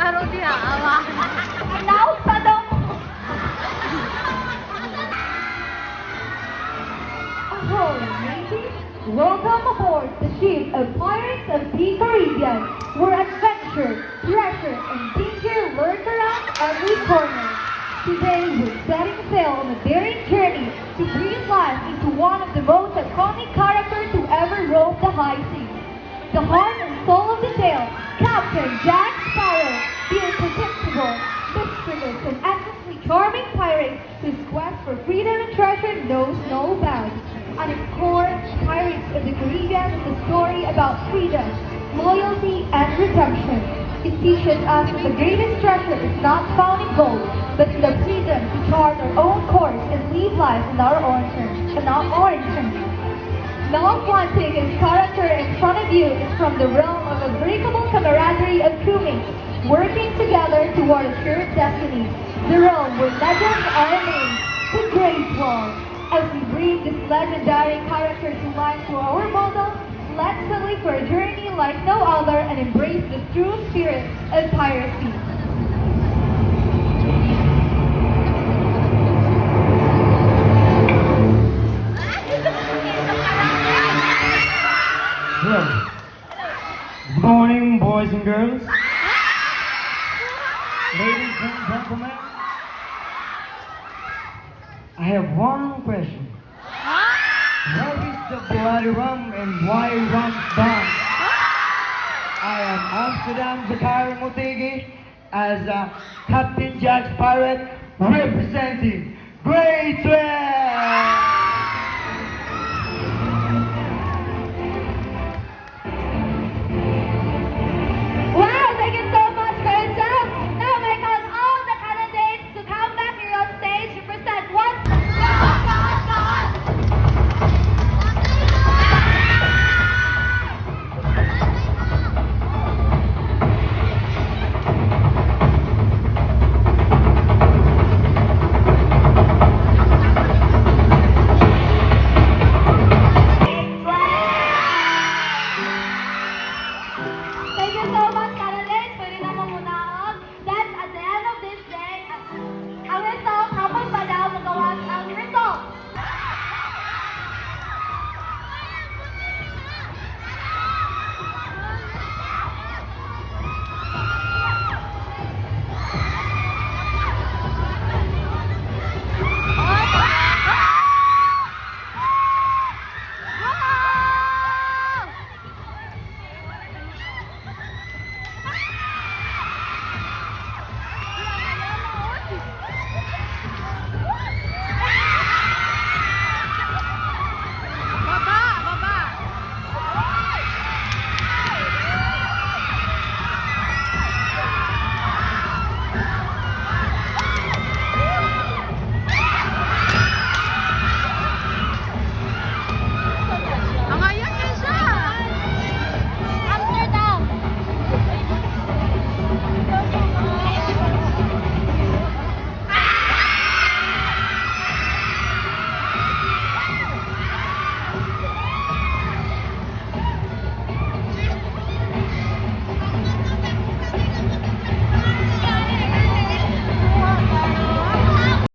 Marudia, awa. Now, Sadong. Ahoy, mateys! Welcome aboard the ship of Pirates of the Caribbean, where adventure, treasure, and danger lurk around every corner. Today, we're setting sail on a daring journey to breathe life into one of the most iconic characters to ever roam the high seas. The heart and soul of the tale, Captain Jack Sparrow, the unpredictable, mischievous, and endlessly charming pirate whose quest for freedom and treasure knows no bounds. At its core, Pirates of the Caribbean is a story about freedom, loyalty, and redemption. It teaches us that the greatest treasure is not found in gold, but in the freedom to chart our own course and live life in our own terms. Now Quantic, his character in front of you, is from the realm of unbreakable camaraderie of crewmates, working together toward a shared destiny. The realm where legends are named, the Great Wall. As we bring this legendary character to life through our model, let's sail for a journey like no other and embrace the true spirit of piracy. Hello. Good morning, boys and girls. Ladies and gentlemen. I have one question. What is the bloody rum and why rum's banned? I am Amsterdam Zakari Motegi as Captain Jack Pirate representing Great West! Wow, thank you so much for your time. Now I call all the candidates to come back here on stage to present what? Thank you so much,